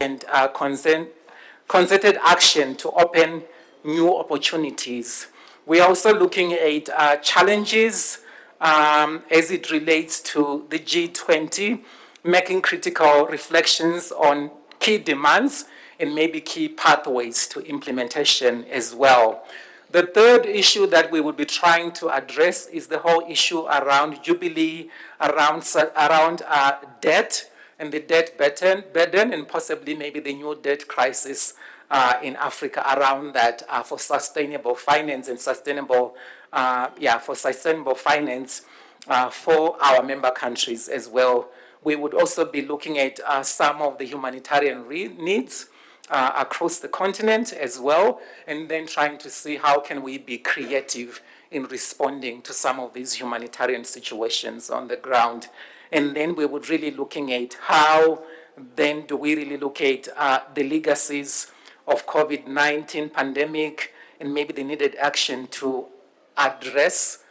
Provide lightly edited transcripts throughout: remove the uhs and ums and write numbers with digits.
and concerted action to open new opportunities. We're also looking at challenges as it relates to the G20, making critical reflections on key demands and maybe key pathways to implementation as well. The third issue that we will be trying to address is the whole issue around Jubilee, around debt and the debt burden, and possibly maybe the new debt crisis in Africa around that for sustainable finance and sustainable finance for our member countries as well. We would also be looking at some of the humanitarian needs across the continent as well, and then trying to see how can we be creative in responding to some of these humanitarian situations on the ground. And then we would really looking at how then do we really look at the legacies of COVID-19 pandemic and maybe the needed action to address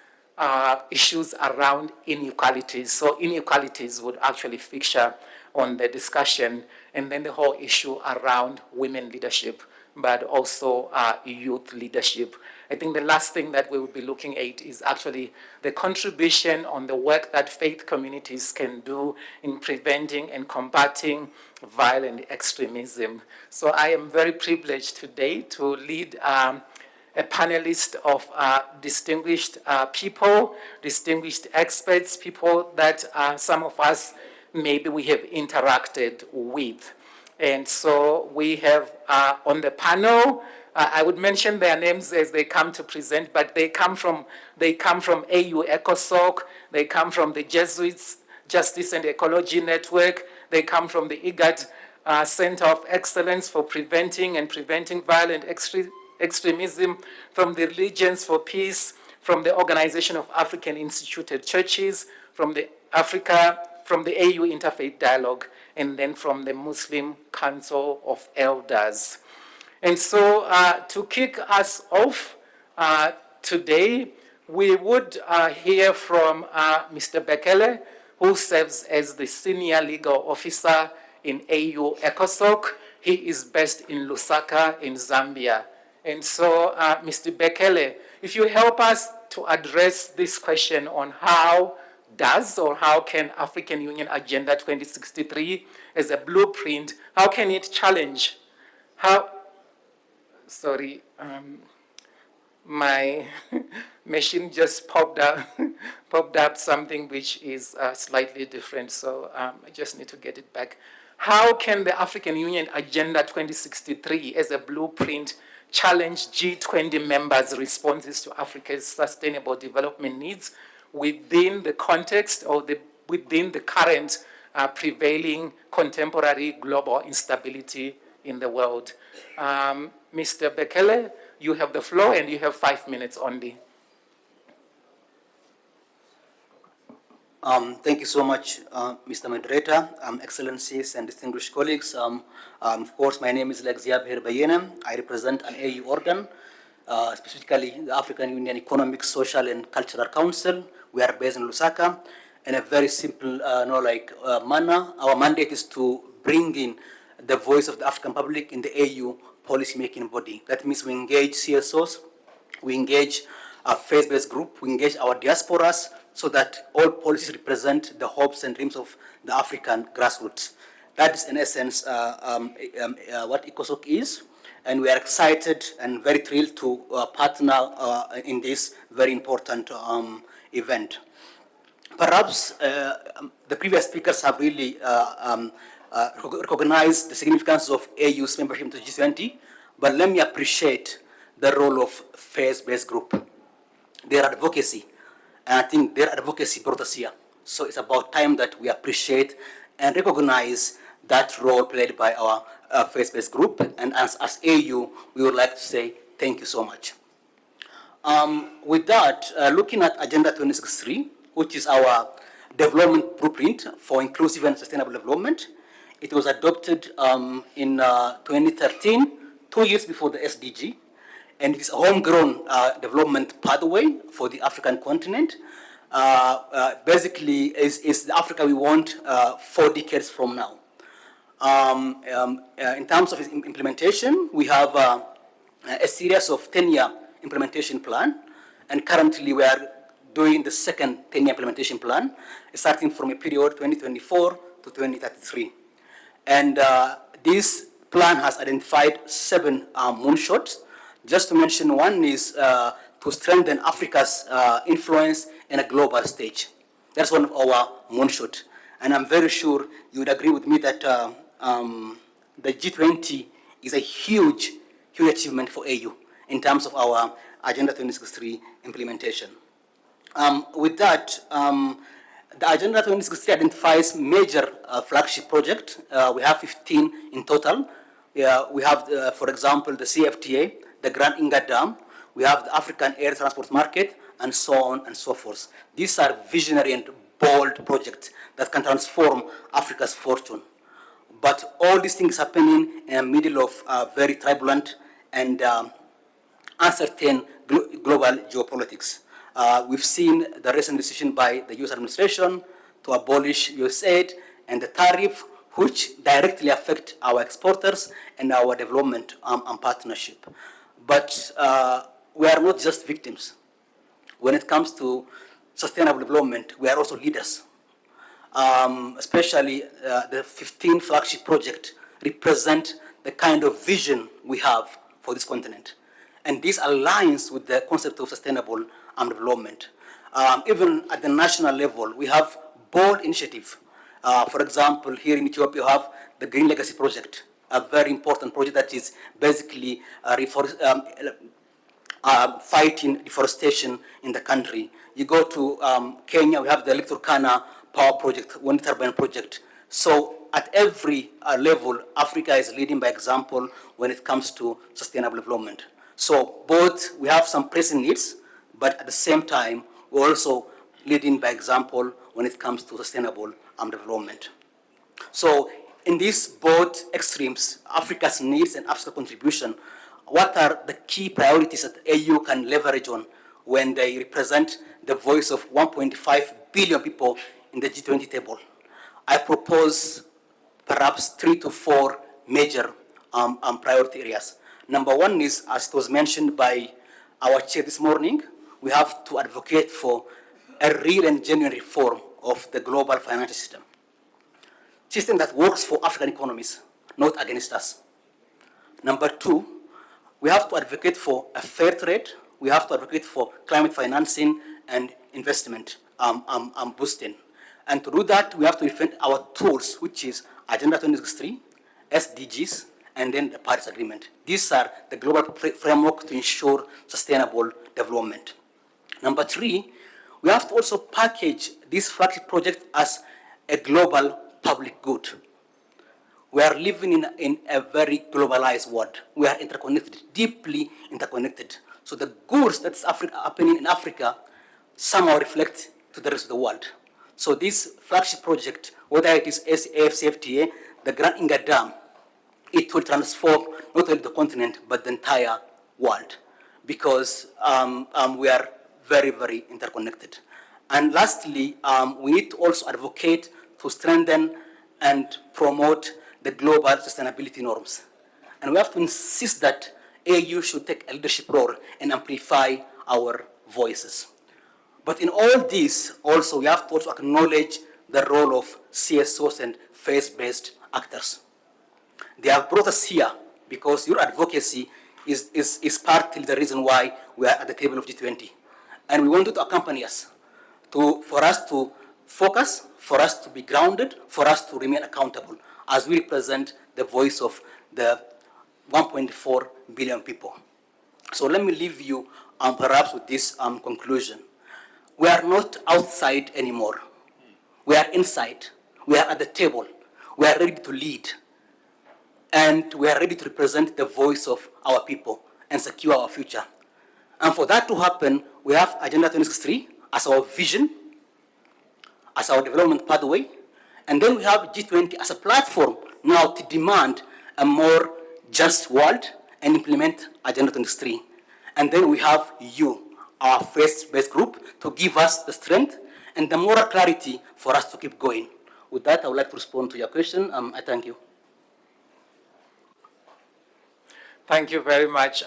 issues around inequalities. So inequalities would actually feature on the discussion, and then the whole issue around women leadership, but also youth leadership. I think the last thing that we will be looking at is actually the contribution on the work that faith communities can do in preventing and combating violent extremism. So I am very privileged today to lead a panelist of distinguished people, distinguished experts, people that some of us maybe we have interacted with. And so we have on the panel, I would mention their names as they come to present, but they come from AU ECOSOC, they come from the Jesuits Justice and Ecology Network, they come from the IGAD Center of Excellence for Preventing Violent Extremism, from the Religions for Peace, from the Organization of African Instituted Churches, from the AU Interfaith Dialogue, and then from the Muslim Council of Elders. And so to kick us off today, we would hear from Mr. Bekele, who serves as the Senior Legal Officer in AU ECOSOC. He is based in Lusaka in Zambia. And so, Mr. Bekele, if you help us to address this question on how can African Union Agenda 2063 as a blueprint, how can it challenge, my machine just popped up something which is slightly different, so I just need to get it back. How can the African Union Agenda 2063 as a blueprint challenge G20 members' responses to Africa's sustainable development needs within the context or within the current prevailing contemporary global instability in the world? Mr. Bekele, you have the floor and you have 5 minutes only. Thank you so much, Mr. Moderator, Excellencies and distinguished colleagues. Of course, my name is Legacies Bayena. I represent an AU organ, specifically the African Union Economic, Social and Cultural Council. We are based in Lusaka. In a very simple manner, our mandate is to bring in the voice of the African public in the AU policy-making body. That means we engage CSOs, we engage a faith-based group, we engage our diasporas, so that all policies represent the hopes and dreams of the African grassroots. That is, in essence, what ECOSOC is, and we are excited and very thrilled to partner in this very important event. Perhaps the previous speakers have really recognized the significance of AU's membership in the G20, but let me appreciate the role of faith-based group, their advocacy. And I think their advocacy brought us here. So it's about time that we appreciate and recognize that role played by our faith-based group. And as AU, we would like to say thank you so much. With that, looking at Agenda 2063, which is our development blueprint for inclusive and sustainable development, it was adopted in 2013, 2 years before the SDG. And it's a homegrown development pathway for the African continent. basically is the Africa we want 4 decades from now. In terms of its implementation, we have a series of 10-year implementation plan, and currently we are doing the second 10-year implementation plan, starting from a period 2024 to 2033. And this plan has identified 7 moonshots. Just to mention one is to strengthen Africa's influence in a global stage. That's one of our moonshots. And I'm very sure you would agree with me that the G20 is a huge achievement for AU in terms of our Agenda 2063 implementation. With that, the Agenda 2063 identifies major flagship projects. We have 15 in total. We have, for example, the CFTA, the Grand Inga Dam. We have the African Air Transport Market, and so on and so forth. These are visionary and bold projects that can transform Africa's fortune. But all these things happening in the middle of very turbulent and uncertain global geopolitics. We've seen the recent decision by the US administration to abolish US aid and the tariff, which directly affect our exporters and our development and partnership. But we are not just victims. When it comes to sustainable development, we are also leaders. Especially the 15 flagship projects represent the kind of vision we have for this continent. And this aligns with the concept of sustainable development. Even at the national level, we have bold initiatives. For example, here in Ethiopia, you have the Green Legacy Project, a very important project that is basically fighting deforestation in the country. You go to Kenya, we have the Lake Turkana Power Project, wind turbine project. So at every level, Africa is leading by example when it comes to sustainable development. So both, we have some pressing needs, but at the same time, we're also leading by example when it comes to sustainable development. So in these both extremes, Africa's needs and Africa's contribution, what are the key priorities that AU can leverage on when they represent the voice of 1.5 billion people in the G20 table? I propose perhaps 3 to 4 major priority areas. Number one is, as it was mentioned by our chair this morning, we have to advocate for a real and genuine reform of the global financial system that works for African economies, not against us. Number two, we have to advocate for a fair trade. We have to advocate for climate financing and investment boosting. And to do that, we have to defend our tools, which is Agenda 2063, SDGs, and then the Paris Agreement. These are the global framework to ensure sustainable development. Number three, we have to also package this flagship project as a global public good. We are living in a very globalized world. We are interconnected, deeply interconnected. So the goods that's happening in Africa somehow reflect to the rest of the world. So this flagship project, whether it is AFCFTA, the Grand Inga Dam, it will transform not only the continent, but the entire world, because we are very, very interconnected. And lastly, we need to also advocate to strengthen and promote the global sustainability norms. And we have to insist that AU should take a leadership role and amplify our voices. But in all this, also, we have to also acknowledge the role of CSOs and faith-based actors. They have brought us here because your advocacy is partly the reason why we are at the table of G20. And we want you to accompany us, for us to focus, for us to be grounded, for us to remain accountable as we represent the voice of the 1.4 billion people. So let me leave you perhaps with this conclusion. We are not outside anymore. We are inside. We are at the table. We are ready to lead. And we are ready to represent the voice of our people and secure our future. And for that to happen, we have Agenda 2063 as our vision, as our development pathway. And then we have G20 as a platform now to demand a more just world and implement Agenda 2063. And then we have you, our faith-based group, to give us the strength and the moral clarity for us to keep going. With that, I would like to respond to your question. I thank you. Thank you very much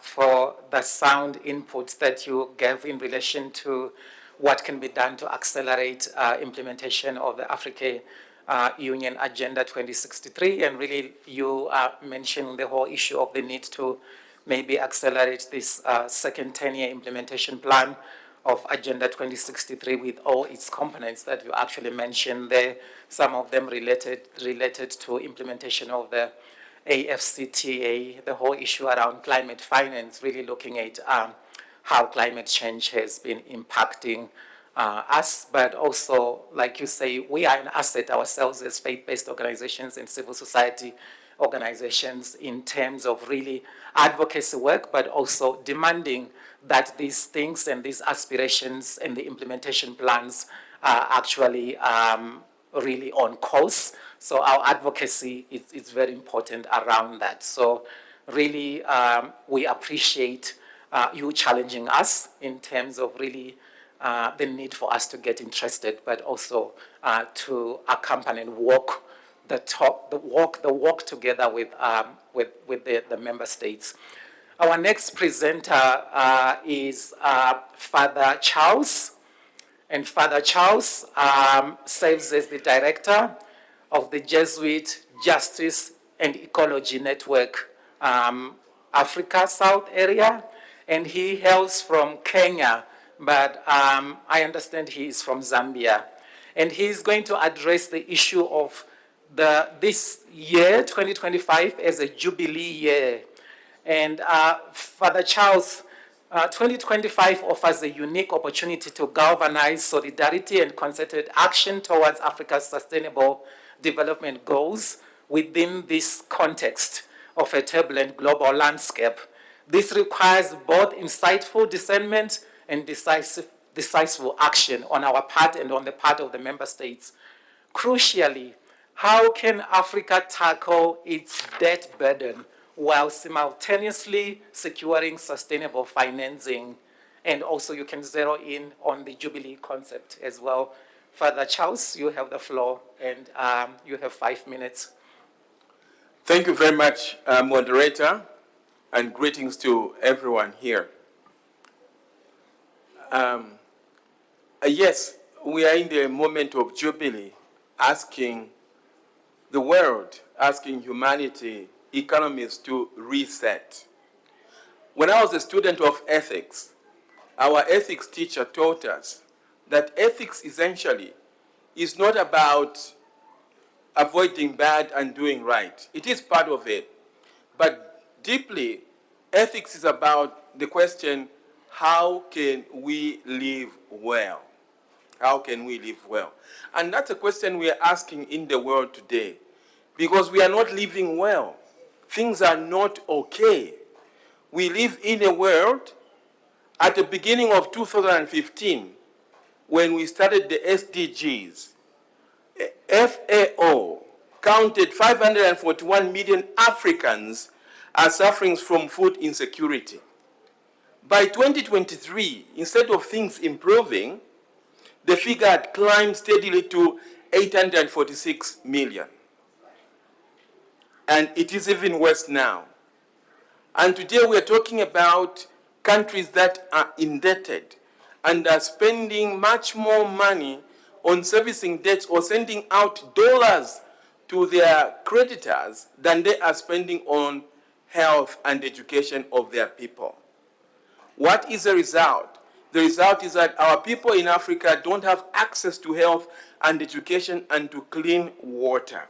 for the sound inputs that you gave in relation to what can be done to accelerate implementation of the African Union Agenda 2063. And really, you mentioned the whole issue of the need to maybe accelerate this second 10-year implementation plan of Agenda 2063 with all its components that you actually mentioned there, some of them related to implementation of the AFCTA, the whole issue around climate finance, really looking at how climate change has been impacting us, but also, like you say, we are an asset ourselves as faith-based organizations and civil society organizations in terms of really advocacy work, but also demanding that these things and these aspirations and the implementation plans are actually really on course. So our advocacy is very important around that. So really, we appreciate you challenging us in terms of really the need for us to get interested, but also to accompany and walk the walk together with the member states. Our next presenter is Father Charles. And Father Charles serves as the director of the Jesuit Justice and Ecology Network Africa South area. And he hails from Kenya, but I understand he is from Zambia. And he's going to address the issue of this year, 2025, as a Jubilee year. And Father Charles, 2025 offers a unique opportunity to galvanize solidarity and concerted action towards Africa's sustainable development goals within this context of a turbulent global landscape. This requires both insightful discernment and decisive action on our part and on the part of the member states. Crucially, how can Africa tackle its debt burden while simultaneously securing sustainable financing? And also you can zero in on the Jubilee concept as well. Father Charles, you have the floor, and you have 5 minutes. Thank you very much, moderator, and greetings to everyone here. Yes, we are in the moment of Jubilee, asking the world, asking humanity, economies to reset. When I was a student of ethics, our ethics teacher taught us that ethics essentially is not about avoiding bad and doing right. It is part of it. But deeply, ethics is about the question, how can we live well? How can we live well? And that's a question we are asking in the world today, because we are not living well. Things are not okay. We live in a world at the beginning of 2015, when we started the SDGs, FAO counted 541 million Africans as suffering from food insecurity. By 2023, instead of things improving, the figure had climbed steadily to 846 million. And it is even worse now. And today we are talking about countries that are indebted and are spending much more money on servicing debts or sending out dollars to their creditors than they are spending on health and education of their people. What is the result? The result is that our people in Africa don't have access to health and education and to clean water.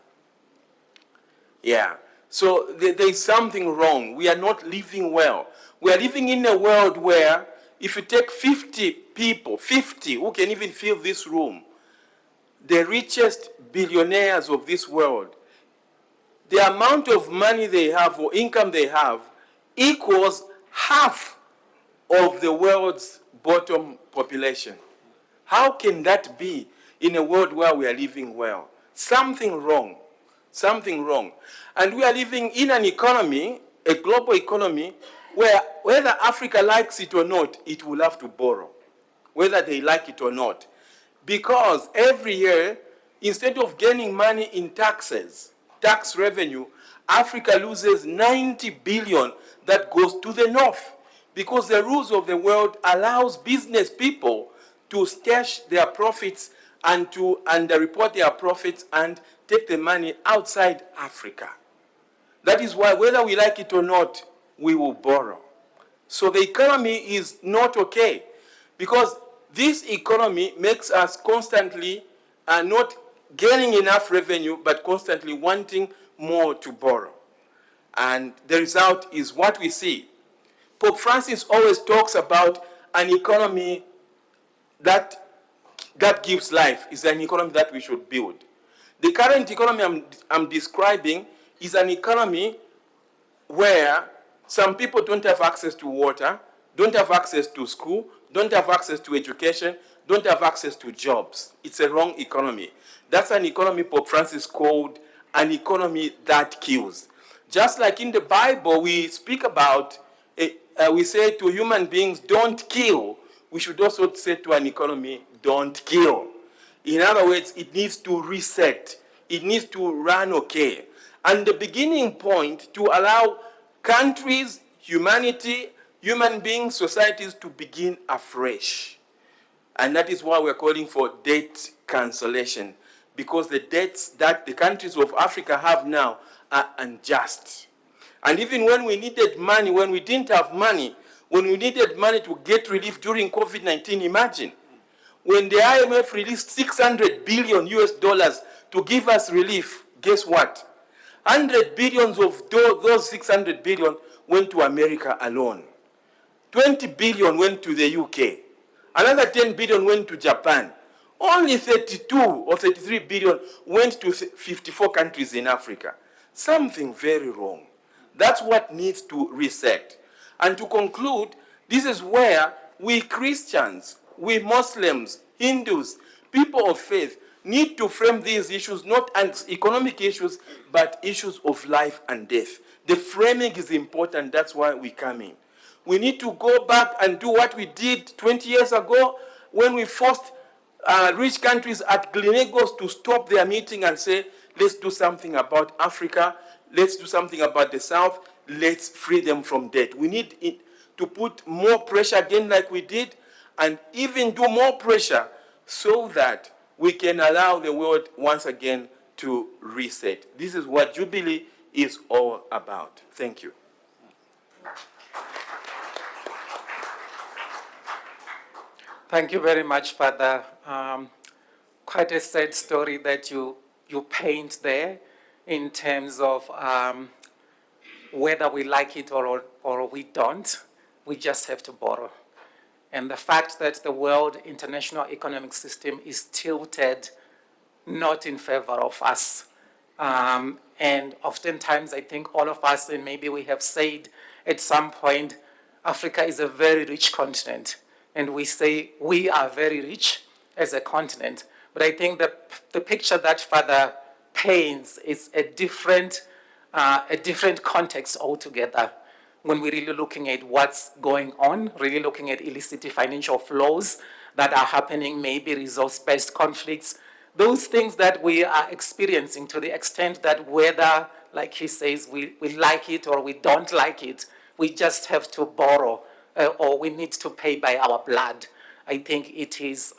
Yeah, so there is something wrong. We are not living well. We are living in a world where if you take 50 people, 50 who can even fill this room, the richest billionaires of this world, the amount of money they have or income they have equals half of the world's bottom population. How can that be in a world where we are living well? Something wrong. Something wrong. And we are living in an economy, a global economy, where whether Africa likes it or not, it will have to borrow, whether they like it or not. because every year, instead of gaining money in taxes, tax revenue, Africa loses 90 billion that goes to the north, because the rules of the world allows business people to stash their profits and to report their profits and take the money outside Africa. That is why, whether we like it or not, we will borrow. So the economy is not okay, because this economy makes us constantly not gaining enough revenue, but constantly wanting more to borrow. And the result is what we see. Pope Francis always talks about an economy that gives life, is an economy that we should build. The current economy I'm describing is an economy where some people don't have access to water, don't have access to school, don't have access to education, don't have access to jobs. It's a wrong economy. That's an economy Pope Francis called an economy that kills. Just like in the Bible, we speak about, we say to human beings, don't kill. We should also say to an economy, don't kill. In other words, it needs to reset. It needs to run okay. And the beginning point to allow countries, humanity, human beings, societies to begin afresh. And that is why we're calling for debt cancellation, because the debts that the countries of Africa have now are unjust. And even when we needed money, when we didn't have money, when we needed money to get relief during COVID-19, imagine, when the IMF released 600 billion US dollars to give us relief, guess what? 100 billions of those 600 billion went to America alone. 20 billion went to the UK. Another 10 billion went to Japan. Only 32 or 33 billion went to 54 countries in Africa. Something very wrong. That's what needs to reset. And to conclude, this is where we Christians, we Muslims, Hindus, people of faith, need to frame these issues not as economic issues, but issues of life and death. The framing is important. That's why we come in. We need to go back and do what we did 20 years ago when we forced rich countries at Gleneagles to stop their meeting and say, let's do something about Africa, let's do something about the South, let's free them from debt. We need to put more pressure again like we did, and even do more pressure so that we can allow the world once again to reset. This is what Jubilee is all about. Thank you. Thank you very much, Father. Quite a sad story that you paint there in terms of whether we like it or we don't, we just have to borrow. And the fact that the world international economic system is tilted not in favor of us. And oftentimes I think all of us, and maybe we have said at some point, Africa is a very rich continent. And we say we are very rich as a continent. But I think the picture that Father paints is a different context altogether. When we're really looking at what's going on, really looking at illicit financial flows that are happening, maybe resource-based conflicts, those things that we are experiencing to the extent that whether, like he says, we like it or we don't like it, we just have to borrow or we need to pay by our blood. I think it is,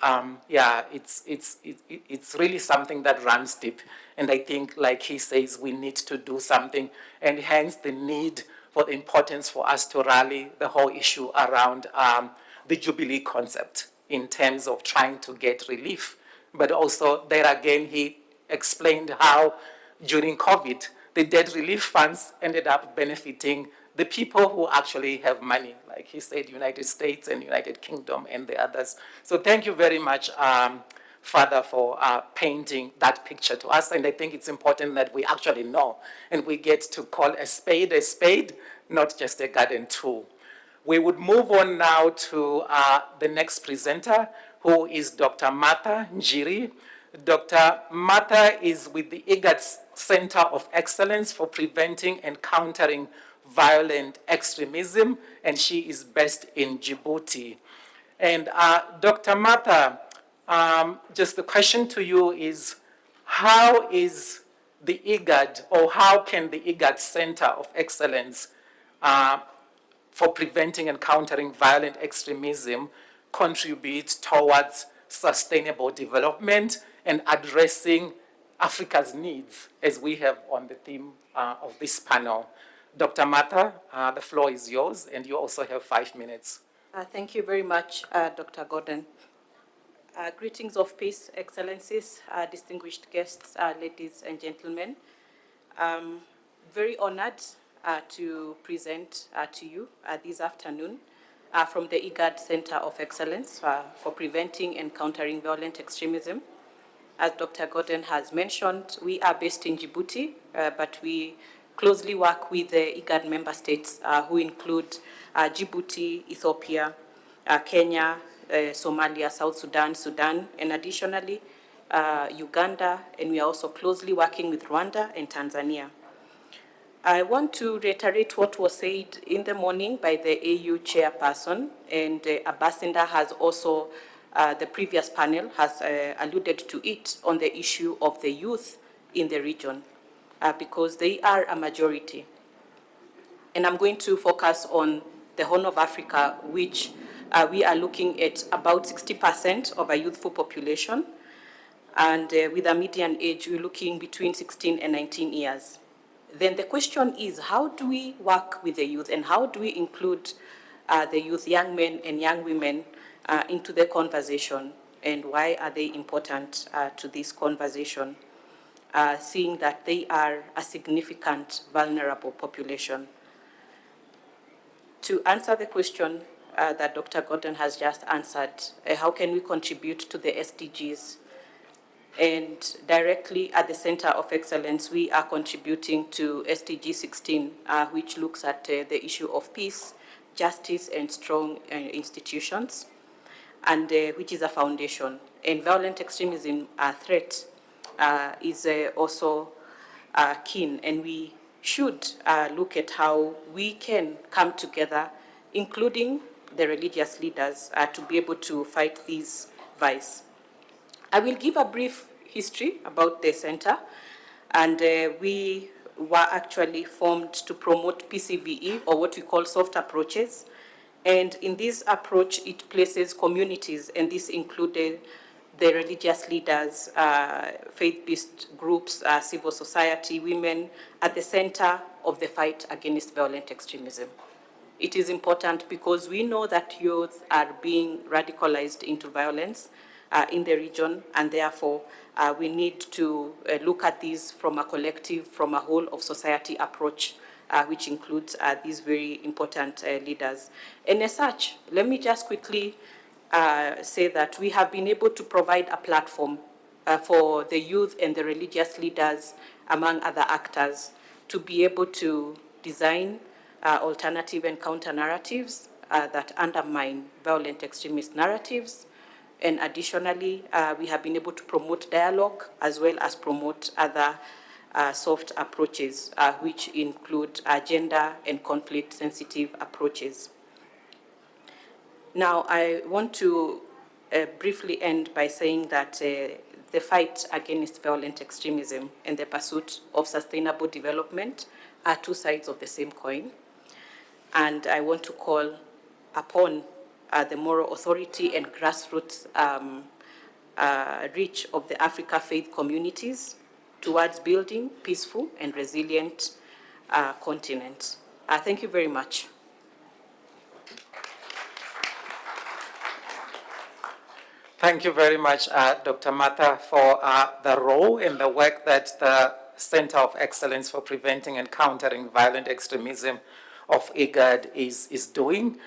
it's really something that runs deep. And I think, like he says, we need to do something, and hence the need for the importance for us to rally the whole issue around the Jubilee concept in terms of trying to get relief. But also, there again, he explained how during COVID, the debt relief funds ended up benefiting the people who actually have money, like he said, United States and United Kingdom and the others. So thank you very much, Father, for painting that picture to us. And I think it's important that we actually know and we get to call a spade, not just a garden tool. We would move on now to the next presenter, who is Dr. Martha Njiri. Dr. Martha is with the IGAD Center of Excellence for Preventing and Countering Violent Extremism, and she is based in Djibouti. And Dr. Martha, just the question to you is, how is the IGAD, or how can the IGAD Center of Excellence for Preventing and Countering Violent Extremism contribute towards sustainable development and addressing Africa's needs, as we have on the theme of this panel? Dr. Martha, the floor is yours, and you also have 5 minutes. Thank you very much, Dr. Gordon. Greetings of peace, excellencies, distinguished guests, ladies and gentlemen. Very honored to present to you this afternoon from the IGAD Center of Excellence for Preventing and Countering Violent Extremism. As Dr. Gordon has mentioned, we are based in Djibouti, but we closely work with the IGAD member states who include Djibouti, Ethiopia, Kenya, Somalia, South Sudan, Sudan, and additionally Uganda, and we are also closely working with Rwanda and Tanzania. I want to reiterate what was said in the morning by the AU chairperson, and Abasinda has also, the previous panel has alluded to it on the issue of the youth in the region, because they are a majority. And I'm going to focus on the Horn of Africa, which we are looking at about 60% of a youthful population, and with a median age, we're looking between 16 and 19 years. Then the question is, how do we work with the youth, and how do we include the youth, young men and young women, into the conversation, and why are they important to this conversation, seeing that they are a significant vulnerable population? To answer the question that Dr. Gordon has just answered, how can we contribute to the SDGs? And directly at the Center of Excellence, we are contributing to SDG 16, which looks at the issue of peace, justice, and strong institutions, and which is a foundation. And violent extremism threat is also keen, and we should look at how we can come together, including the religious leaders, to be able to fight these vices. I will give a brief history about the center, and we were actually formed to promote PCVE, or what we call soft approaches. And in this approach, it places communities, and this included the religious leaders, faith-based groups, civil society, women, at the center of the fight against violent extremism. It is important because we know that youth are being radicalized into violence in the region, and therefore we need to look at this from a collective, from a whole of society approach, which includes these very important leaders. And as such, let me just quickly say that we have been able to provide a platform for the youth and the religious leaders, among other actors, to be able to design alternative and counter narratives that undermine violent extremist narratives. And additionally, we have been able to promote dialogue as well as promote other soft approaches, which include gender and conflict-sensitive approaches. Now, I want to briefly end by saying that the fight against violent extremism and the pursuit of sustainable development are two sides of the same coin. And I want to call upon the moral authority and grassroots reach of the Africa faith communities towards building peaceful and resilient continent. Thank you very much. Thank you very much, Dr. Martha, for the role and the work that the Center of Excellence for Preventing and Countering Violent Extremism of IGAD is doing.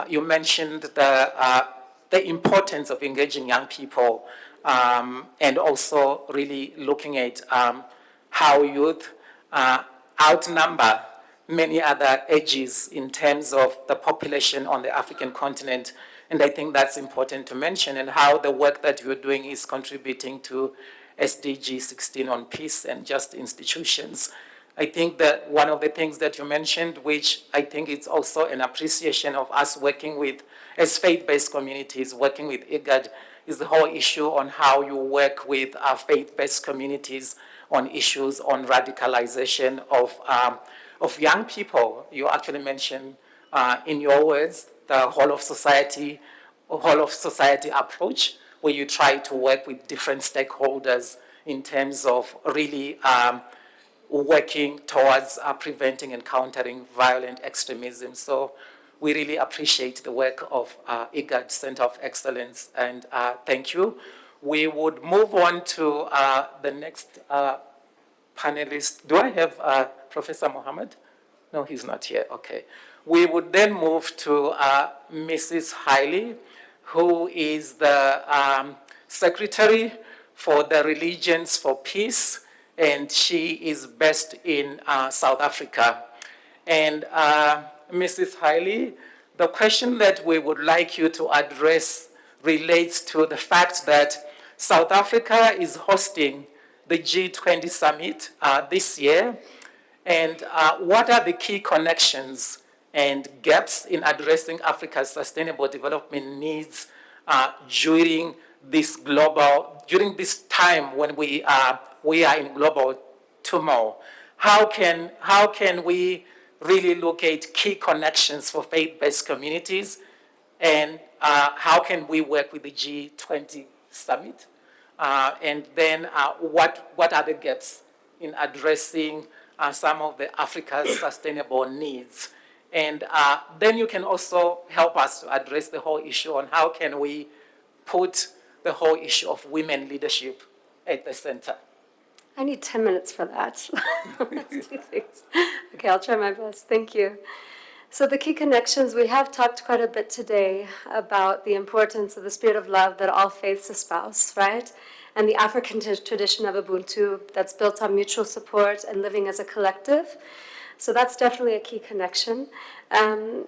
You mentioned the importance of engaging young people and also really looking at how youth outnumber many other ages in terms of the population on the African continent. And I think that's important to mention, and how the work that you're doing is contributing to SDG 16 on peace and just institutions. I think that one of the things that you mentioned, which I think is also an appreciation of us working with, as faith-based communities, working with IGAD, is the whole issue on how you work with faith-based communities on issues on radicalization of young people. You actually mentioned in your words the whole of society approach, where you try to work with different stakeholders in terms of really working towards preventing and countering violent extremism. So we really appreciate the work of IGAD Center of Excellence, and thank you. We would move on to the next panelist. Do I have Professor Mohammed? No, he's not here. Okay. We would then move to Mrs. Hailey, who is the Secretary for the Religions for Peace, and she is based in South Africa. And Mrs. Hailey, the question that we would like you to address relates to the fact that South Africa is hosting the G20 summit this year. And what are the key connections and gaps in addressing Africa's sustainable development needs during this time when we are in global turmoil? How can we really locate key connections for faith-based communities, and how can we work with the G20 summit? And then what are the gaps in addressing some of the Africa's sustainable needs? And then you can also help us to address the whole issue on how can we put the whole issue of women leadership at the center. I need 10 minutes for that. Let's do things. Okay, I'll try my best. Thank you. So the key connections, we have talked quite a bit today about the importance of the spirit of love that all faiths espouse, right? And the African tradition of Ubuntu that's built on mutual support and living as a collective. So that's definitely a key connection. And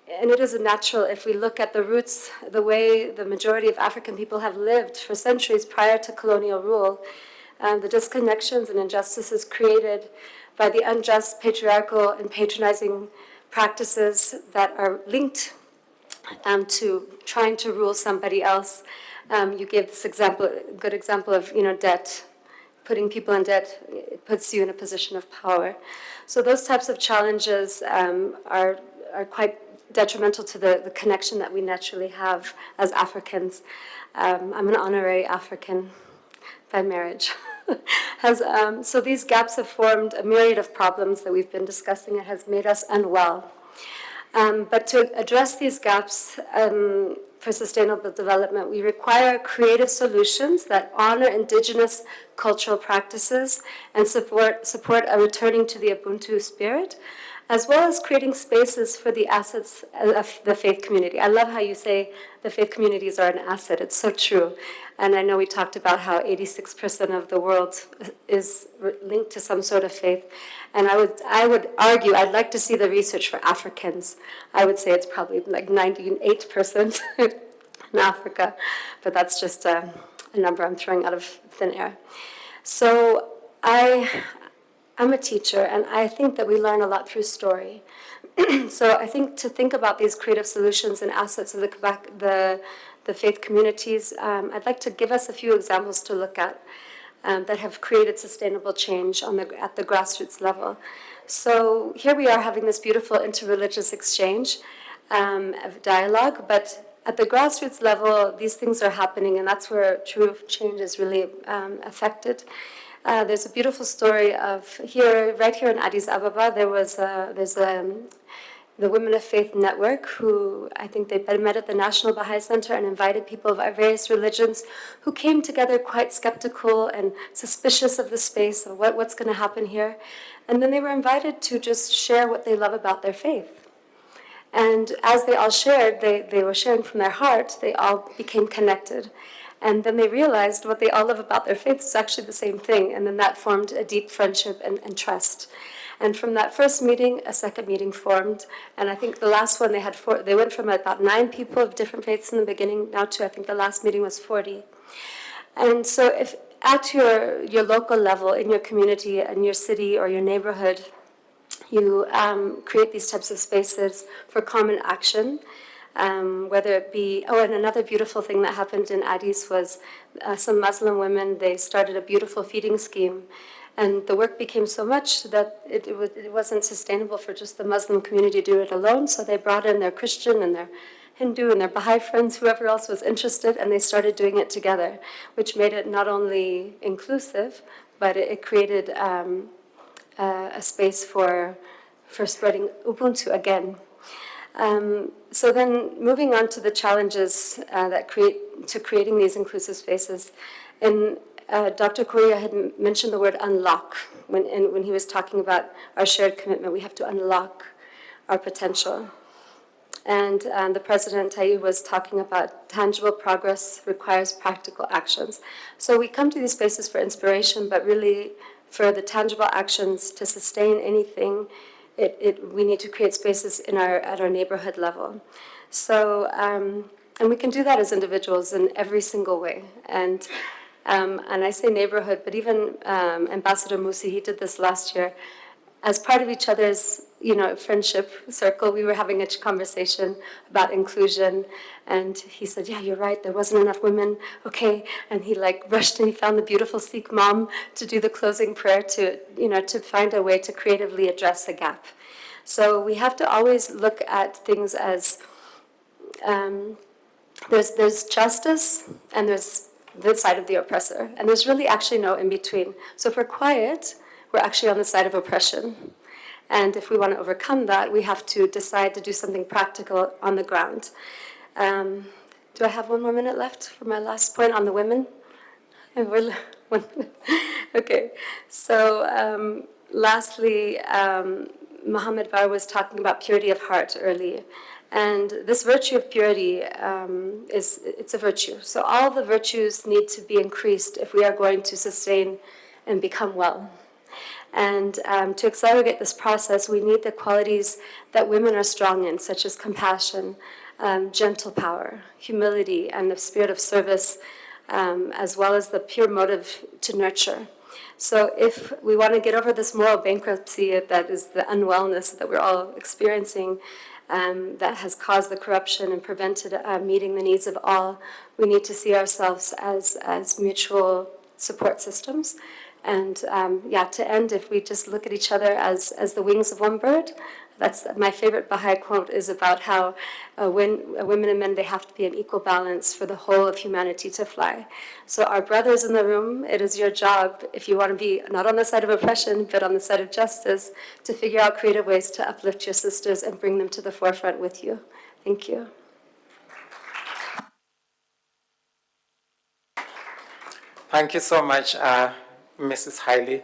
it is a natural, if we look at the roots, the way the majority of African people have lived for centuries prior to colonial rule, the disconnections and injustices created by the unjust, patriarchal, and patronizing practices that are linked to trying to rule somebody else. You gave this example, good example of debt. Putting people in debt, it puts you in a position of power. So those types of challenges are quite detrimental to the connection that we naturally have as Africans. I'm an honorary African by marriage. So these gaps have formed a myriad of problems that we've been discussing. It has made us unwell. But to address these gaps for sustainable development, we require creative solutions that honor indigenous cultural practices and support a returning to the Ubuntu spirit, as well as creating spaces for the assets of the faith community. I love how you say the faith communities are an asset. It's so true. And I know we talked about how 86% of the world is linked to some sort of faith. And I would argue, I'd like to see the research for Africans. I would say it's probably like 98% in Africa, but that's just a number I'm throwing out of thin air. So I'm a teacher, and I think that we learn a lot through story. So I think to think about these creative solutions and assets of the faith communities, I'd like to give us a few examples to look at that have created sustainable change at the grassroots level. So here we are having this beautiful interreligious exchange of dialogue, but at the grassroots level, these things are happening, and that's where true change is really affected. There's a beautiful story of right here in Addis Ababa. There's the Women of Faith Network, who I think they met at the National Baha'i Center and invited people of various religions who came together quite skeptical and suspicious of the space, of what's going to happen here. And then they were invited to just share what they love about their faith. And as they all shared, they were sharing from their heart, they all became connected. And then they realized what they all love about their faith is actually the same thing. And then that formed a deep friendship and trust. And from that first meeting, a second meeting formed. And I think the last one, they went from about 9 people of different faiths in the beginning, now to, I think the last meeting was 40. And so if at your local level, in your community, in your city or your neighborhood, you create these types of spaces for common action, whether it be, and another beautiful thing that happened in Addis was some Muslim women, they started a beautiful feeding scheme. And the work became so much that it wasn't sustainable for just the Muslim community to do it alone, so they brought in their Christian and their Hindu and their Baha'i friends, whoever else was interested, and they started doing it together, which made it not only inclusive, but it created a space for spreading Ubuntu again. So then moving on to the challenges that creating these inclusive spaces. And Dr. Correa had mentioned the word unlock when he was talking about our shared commitment. We have to unlock our potential. And the President Tayyip was talking about tangible progress requires practical actions. So we come to these spaces for inspiration, but really for the tangible actions to sustain anything, we need to create spaces at our neighborhood level. So, and we can do that as individuals in every single way. And I say neighborhood, but even Ambassador Musi, he did this last year. As part of each other's, friendship circle, we were having a conversation about inclusion, and he said, "Yeah, you're right. There wasn't enough women. Okay," and he rushed and he found the beautiful Sikh mom to do the closing prayer to find a way to creatively address the gap. So we have to always look at things as there's justice and there's the side of the oppressor, and there's really actually no in between. So if we're quiet, we're actually on the side of oppression. And if we want to overcome that, we have to decide to do something practical on the ground. Do I have 1 more minute left for my last point on the women? Okay. So lastly, Mohammed Bar was talking about purity of heart earlier. And this virtue of purity it's a virtue. So all the virtues need to be increased if we are going to sustain and become well. And to accelerate this process, we need the qualities that women are strong in, such as compassion, gentle power, humility, and the spirit of service, as well as the pure motive to nurture. So if we want to get over this moral bankruptcy that is the unwellness that we're all experiencing, that has caused the corruption and prevented meeting the needs of all, we need to see ourselves as mutual support systems. And to end, if we just look at each other as the wings of one bird, that's my favorite Baha'i quote is about how women and men, they have to be in equal balance for the whole of humanity to fly. So our brothers in the room, it is your job, if you want to be not on the side of oppression, but on the side of justice, to figure out creative ways to uplift your sisters and bring them to the forefront with you. Thank you. Thank you so much, Mrs. Haile,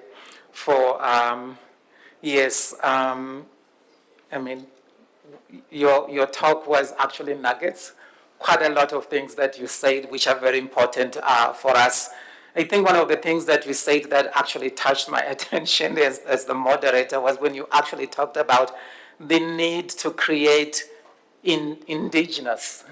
for, your talk was actually nuggets, quite a lot of things that you said which are very important for us. I think one of the things that you said that actually touched my attention as the moderator was when you actually talked about the need to create indigenous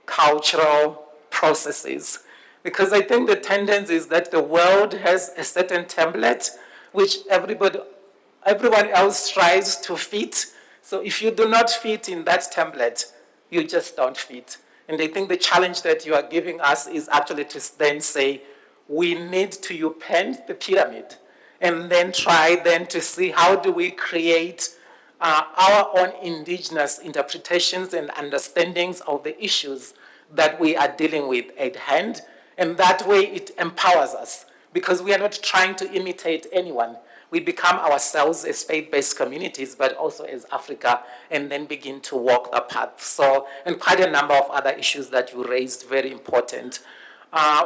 cultural processes. Because I think the tendency is that the world has a certain template which everyone else tries to fit. So if you do not fit in that template, you just don't fit. And I think the challenge that you are giving us is actually to then say, we need to upend the pyramid and then try then to see how do we create our own indigenous interpretations and understandings of the issues that we are dealing with at hand. And that way it empowers us because we are not trying to imitate anyone. We become ourselves as faith-based communities, but also as Africa, and then begin to walk the path. So, and quite a number of other issues that you raised, very important.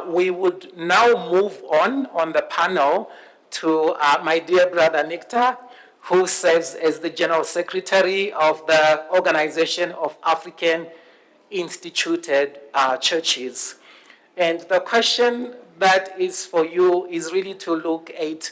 We would now move on the panel to my dear brother Nikta, who serves as the General Secretary of the Organization of African Instituted Churches. And the question that is for you is really to look at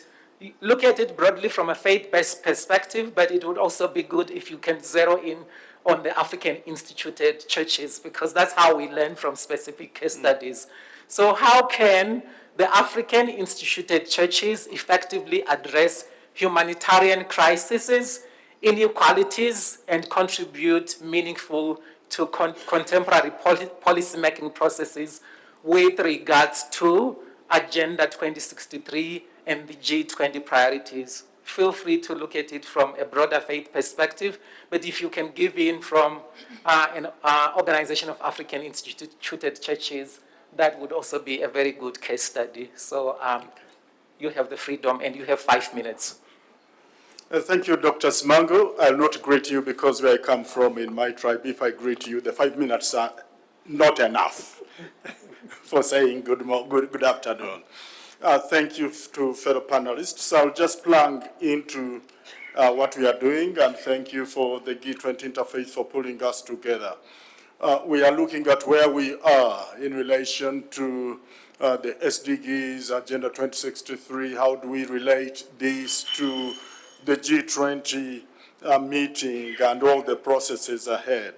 it broadly from a faith-based perspective, but it would also be good if you can zero in on the African instituted churches, because that's how we learn from specific case studies. So how can the African instituted churches effectively address humanitarian crises, inequalities, and contribute meaningful to contemporary policy-making processes with regards to Agenda 2063 and the G20 priorities. Feel free to look at it from a broader faith perspective, but if you can give in from an Organization of African Instituted Churches, that would also be a very good case study. So you have the freedom and you have 5 minutes. Thank you, Dr. Simango. I'll not greet you because where I come from in my tribe, if I greet you, the 5 minutes are not enough for saying good afternoon. Thank you to fellow panelists. I'll just plunge into what we are doing, and thank you for the G20 Interfaith for pulling us together. We are looking at where we are in relation to the SDGs, Agenda 2063. How do we relate this to the G20 meeting and all the processes ahead?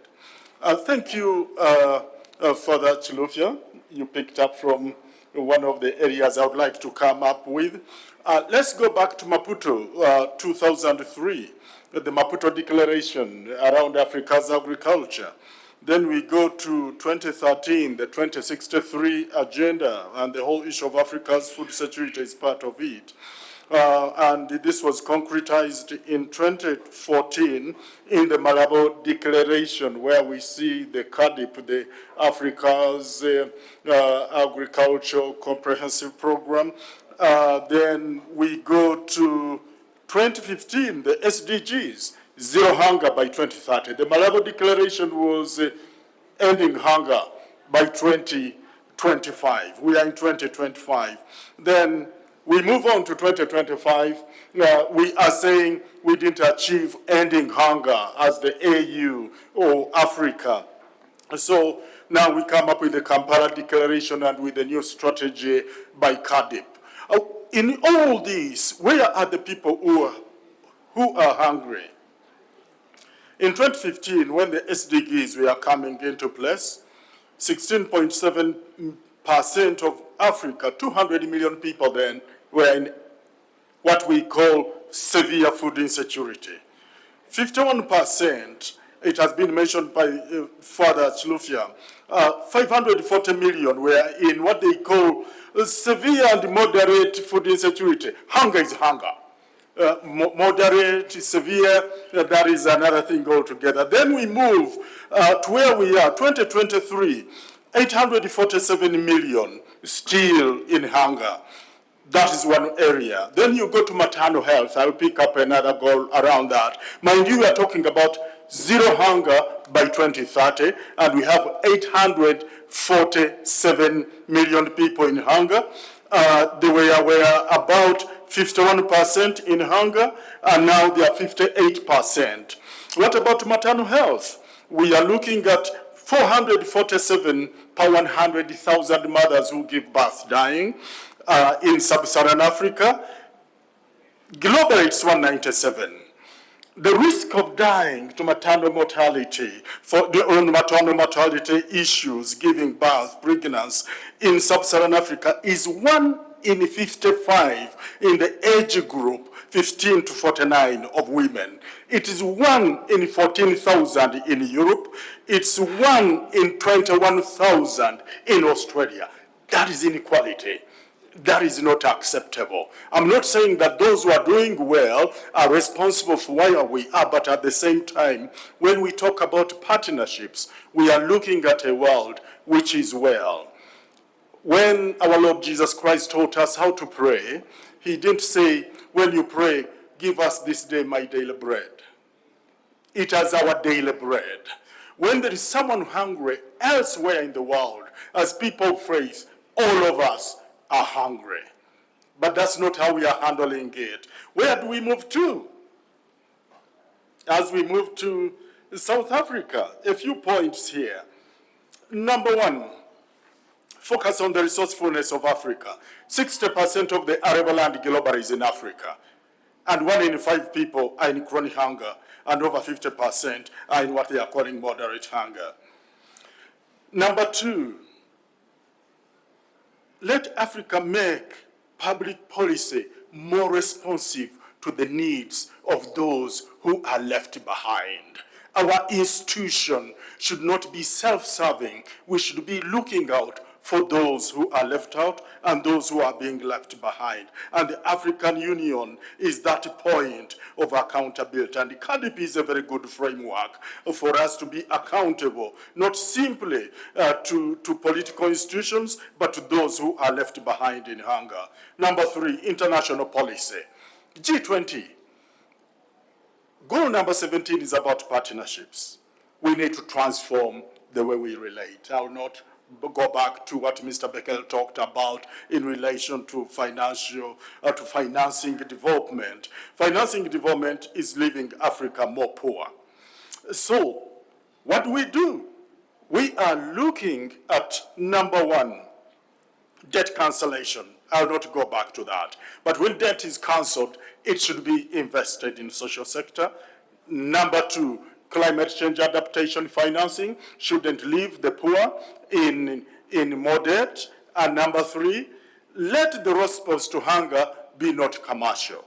Thank you, Father Chilufya. You picked up from one of the areas I would like to come up with. Let's go back to Maputo, 2003, the Maputo Declaration around Africa's agriculture. Then we go to 2013, the 2063 agenda, and the whole issue of Africa's food security is part of it. And this was concretized in 2014 in the Malabo Declaration, where we see the CADIP, the Africa's Agricultural Comprehensive Program. Then we go to 2015, the SDGs, zero hunger by 2030. The Malabo Declaration was ending hunger by 2025. We are in 2025. Then we move on to 2025. We are saying we didn't achieve ending hunger as the AU or Africa. So now we come up with the Kampala Declaration and with the new strategy by CADIP. In all these, where are the people who are hungry? In 2015, when the SDGs were coming into place, 16.7% of Africa, 200 million people then, were in what we call severe food insecurity. 51%, it has been mentioned by Father Chilufya, 540 million were in what they call severe and moderate food insecurity. Hunger is hunger. Moderate, severe, that is another thing altogether. Then we move to where we are, 2023, 847 million still in hunger. That is one area. Then you go to maternal health. I'll pick up another goal around that. Mind you, we are talking about zero hunger by 2030, and we have 847 million people in hunger. They were about 51% in hunger, and now they are 58%. What about maternal health? We are looking at 447 per 100,000 mothers who give birth dying in sub-Saharan Africa. Globally, it's 197. The risk of dying to maternal mortality, for the maternal mortality issues, giving birth, pregnancy in sub-Saharan Africa is 1 in 55 in the age group 15 to 49 of women. It is 1 in 14,000 in Europe. It's 1 in 21,000 in Australia. That is inequality. That is not acceptable. I'm not saying that those who are doing well are responsible for where we are, but at the same time, when we talk about partnerships, we are looking at a world which is well. When our Lord Jesus Christ taught us how to pray, he didn't say, when you pray, give us this day my daily bread. It is our daily bread. When there is someone hungry elsewhere in the world, as people of faith, all of us are hungry. But that's not how we are handling it. Where do we move to? As we move to South Africa, a few points here. Number one, focus on the resourcefulness of Africa. 60% of the arable land globally is in Africa. And 1 in 5 people are in chronic hunger, and over 50% are in what they are calling moderate hunger. Number two, let Africa make public policy more responsive to the needs of those who are left behind. Our institution should not be self-serving. We should be looking out for those who are left out and those who are being left behind. And the African Union is that point of accountability. And the KDP is a very good framework for us to be accountable, not simply to political institutions, but to those who are left behind in hunger. Number 3, international policy. G20. Goal number 17 is about partnerships. We need to transform the way we relate. I will not go back to what Mr. Beckel talked about in relation to financing development. Financing development is leaving Africa more poor. So, what do? We are looking at number 1, debt cancellation. I'll not go back to that. But when debt is cancelled, it should be invested in the social sector. Number 2, climate change adaptation financing shouldn't leave the poor in more debt. And number 3, let the response to hunger be not commercial.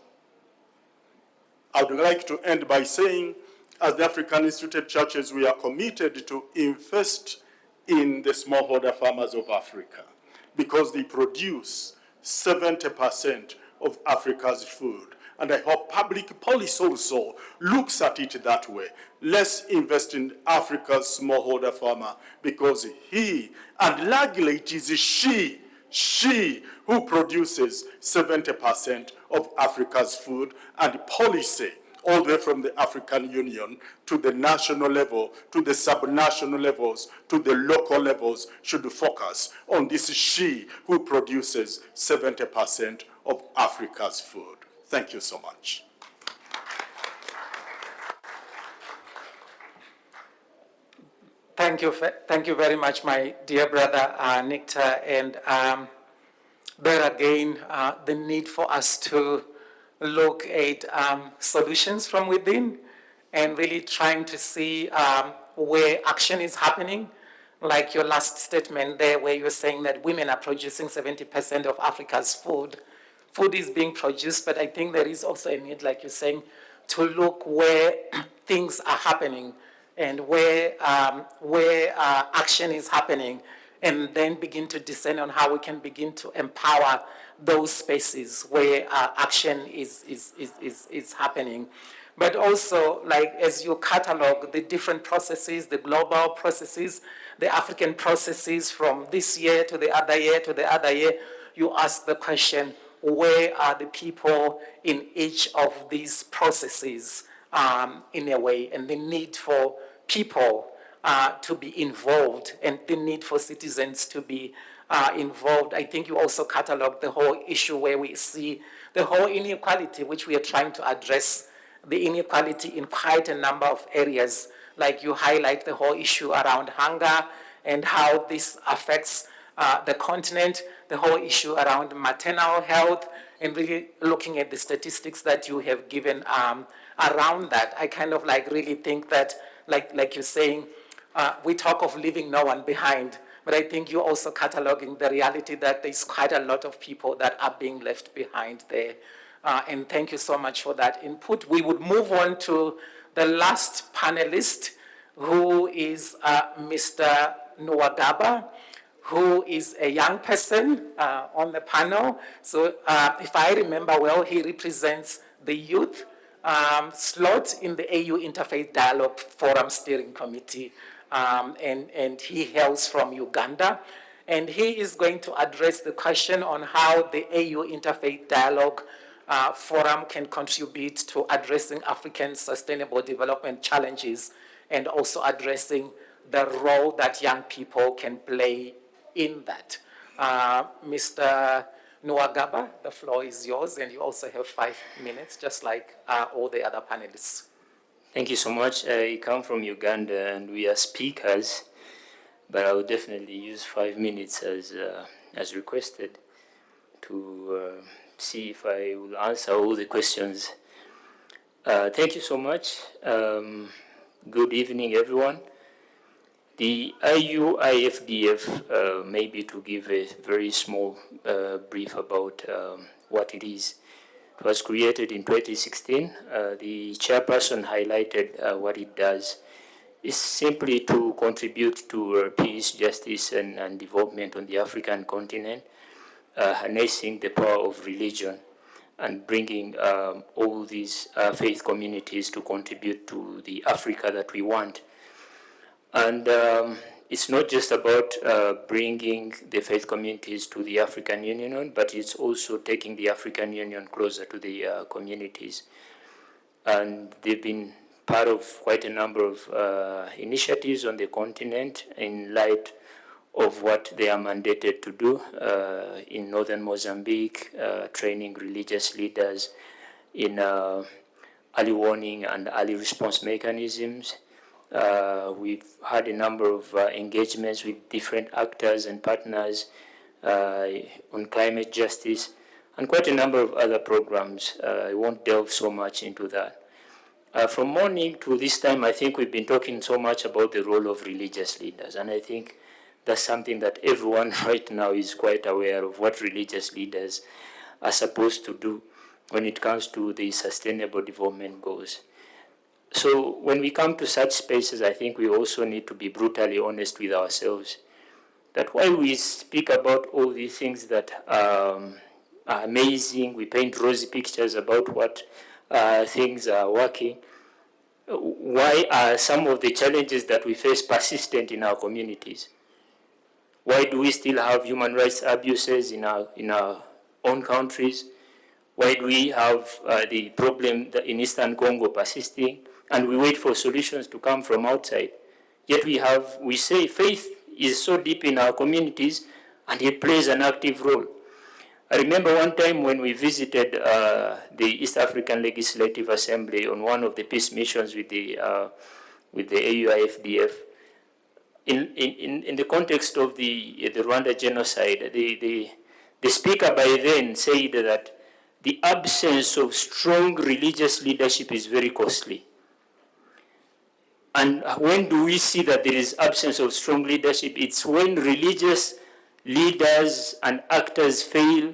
I would like to end by saying, as the African Institute Churches, we are committed to invest in the smallholder farmers of Africa because they produce 70% of Africa's food. And I hope public policy also looks at it that way. Let's invest in Africa's smallholder farmer because he, and largely it is she who produces 70% of Africa's food, and policy all the way from the African Union to the national level, to the subnational levels, to the local levels should focus on this she who produces 70% of Africa's food. Thank you so much. Thank you very much, my dear brother Nectar. And there again, the need for us to look at solutions from within and really trying to see where action is happening. Like your last statement there where you're saying that women are producing 70% of Africa's food. Food is being produced, but I think there is also a need, like you're saying, to look where things are happening and where action is happening, and then begin to discern on how we can begin to empower those spaces where action is happening. But also, like as you catalog the different processes, the global processes, the African processes from this year to the other year to the other year, you ask the question, where are the people in each of these processes in a way, and the need for people to be involved and the need for citizens to be involved. I think you also catalog the whole issue where we see the whole inequality, which we are trying to address, the inequality in quite a number of areas. Like you highlight the whole issue around hunger and how this affects the continent, the whole issue around maternal health, and really looking at the statistics that you have given around that. I kind of like really think that, like you're saying, we talk of leaving no one behind, but I think you're also cataloging the reality that there's quite a lot of people that are being left behind there. And thank you so much for that input. We would move on to the last panelist, who is Mr. Nwagaba, who is a young person on the panel. So if I remember well, he represents the youth slot in the AU Interfaith Dialogue Forum Steering Committee, and he hails from Uganda. And he is going to address the question on how the AU Interfaith Dialogue Forum can contribute to addressing African sustainable development challenges and also addressing the role that young people can play in that. Mr. Nwagaba, the floor is yours, and you also have 5 minutes, just like all the other panelists. Thank you so much. I come from Uganda, and we are speakers, but I will definitely use 5 minutes as requested to see if I will answer all the questions. Thank you so much. Good evening, everyone. The IUIFDF, maybe to give a very small brief about what it is. It was created in 2016. The chairperson highlighted what it does. It's simply to contribute to peace, justice, and development on the African continent, harnessing the power of religion and bringing all these faith communities to contribute to the Africa that we want. And it's not just about bringing the faith communities to the African Union, but it's also taking the African Union closer to the communities. And they've been part of quite a number of initiatives on the continent in light of what they are mandated to do in northern Mozambique, training religious leaders in early warning and early response mechanisms. We've had a number of engagements with different actors and partners on climate justice and quite a number of other programs. I won't delve so much into that. From morning to this time, I think we've been talking so much about the role of religious leaders, and I think that's something that everyone right now is quite aware of, what religious leaders are supposed to do when it comes to the sustainable development goals. So when we come to such spaces, I think we also need to be brutally honest with ourselves, that while we speak about all these things that are amazing, we paint rosy pictures about what things are working, why are some of the challenges that we face persistent in our communities? Why do we still have human rights abuses in our own countries? Why do we have the problem in Eastern Congo persisting, and we wait for solutions to come from outside? Yet we say faith is so deep in our communities, and it plays an active role. I remember one time when we visited the East African Legislative Assembly on one of the peace missions with the AUIFDF. In the context of the Rwanda genocide, the speaker by then said that the absence of strong religious leadership is very costly. And when do we see that there is absence of strong leadership? It's when religious leaders and actors fail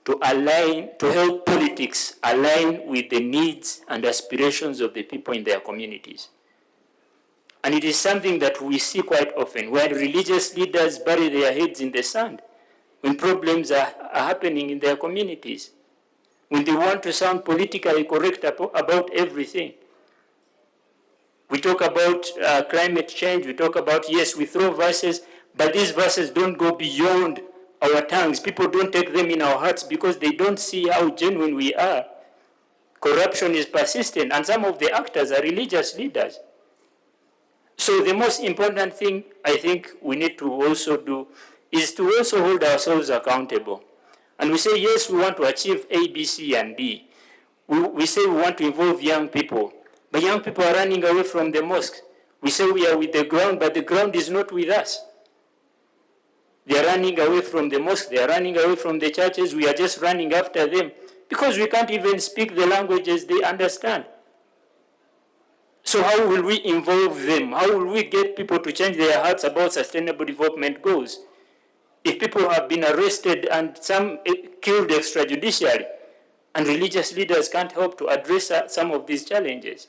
to help politics align with the needs and aspirations of the people in their communities. And it is something that we see quite often, where religious leaders bury their heads in the sand when problems are happening in their communities, when they want to sound politically correct about everything. We talk about climate change, we talk about, yes, we throw verses, but these verses don't go beyond our tongues. People don't take them in our hearts because they don't see how genuine we are. Corruption is persistent, and some of the actors are religious leaders. So the most important thing I think we need to also do is to also hold ourselves accountable. And we say, yes, we want to achieve A, B, C, and D. We say we want to involve young people, but young people are running away from the mosque. We say we are with the ground, but the ground is not with us. They are running away from the mosque, they are running away from the churches, we are just running after them because we can't even speak the languages they understand. So how will we involve them? How will we get people to change their hearts about sustainable development goals? If people have been arrested and some killed extrajudicially, and religious leaders can't help to address some of these challenges.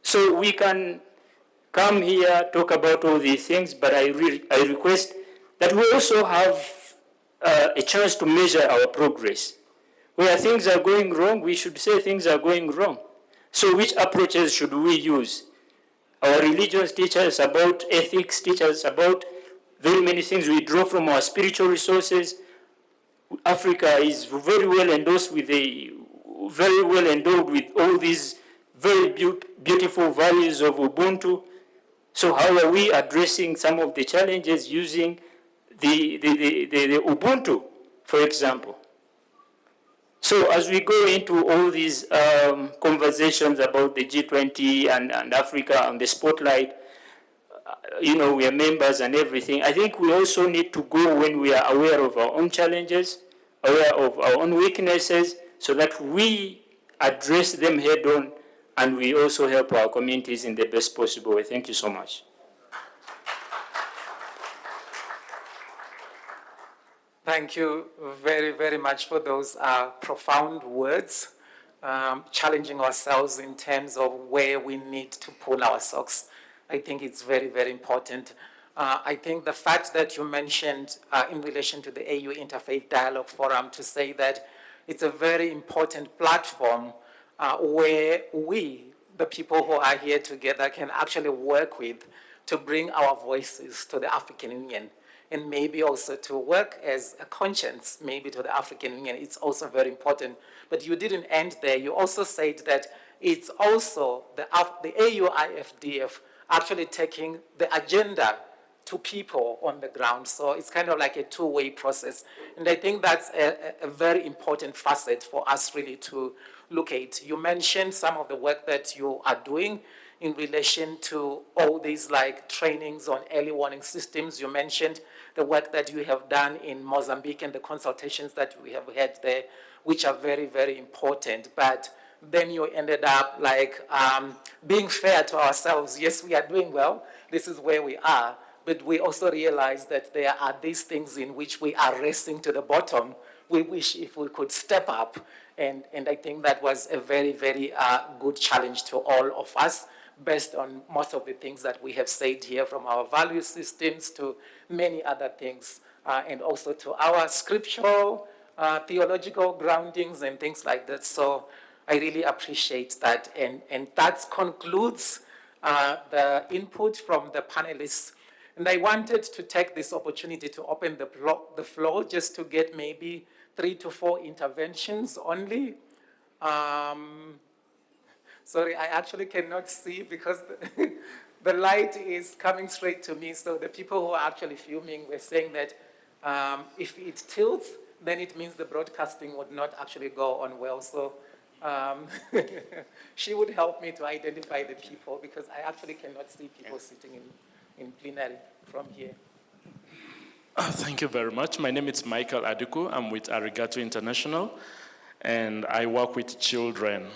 So we can come here, talk about all these things, but I request that we also have a chance to measure our progress. Where things are going wrong, we should say things are going wrong. So which approaches should we use? Our religions teach us about ethics, teach us about very many things. We draw from our spiritual resources. Africa is very well endorsed with very well endowed with all these very beautiful values of Ubuntu. So how are we addressing some of the challenges using the Ubuntu, for example? So as we go into all these conversations about the G20 and Africa on the spotlight, we are members and everything. I think we also need to go when we are aware of our own challenges, aware of our own weaknesses, so that we address them head on and we also help our communities in the best possible way. Thank you so much. Thank you very, very much for those profound words, challenging ourselves in terms of where we need to pull our socks. I think it's very, very important. I think the fact that you mentioned in relation to the AU Interfaith Dialogue Forum to say that it's a very important platform where we, the people who are here together, can actually work with to bring our voices to the African Union, and maybe also to work as a conscience, maybe to the African Union. It's also very important. But you didn't end there. You also said that it's also the AU-IFDF actually taking the agenda to people on the ground. So it's kind of like a two-way process. And I think that's a very important facet for us really to look at. You mentioned some of the work that you are doing in relation to all these like trainings on early warning systems. You mentioned the work that you have done in Mozambique and the consultations that we have had there, which are very, very important. But then you ended up like being fair to ourselves. Yes, we are doing well. This is where we are. But we also realize that there are these things in which we are racing to the bottom. We wish if we could step up. And I think that was a very, very good challenge to all of us, based on most of the things that we have said here, from our value systems to many other things, and also to our scriptural, theological groundings and things like that. So I really appreciate that. And that concludes the input from the panelists. And I wanted to take this opportunity to open the floor just to get maybe 3 to 4 interventions only. Sorry, I actually cannot see because the light is coming straight to me. So the people who are actually filming were saying that if it tilts, then it means the broadcasting would not actually go on well. So she would help me to identify the people because I actually cannot see people sitting in plenary from here. Thank you very much. My name is Michael Aduku. I'm with Arigato International, and I work with children.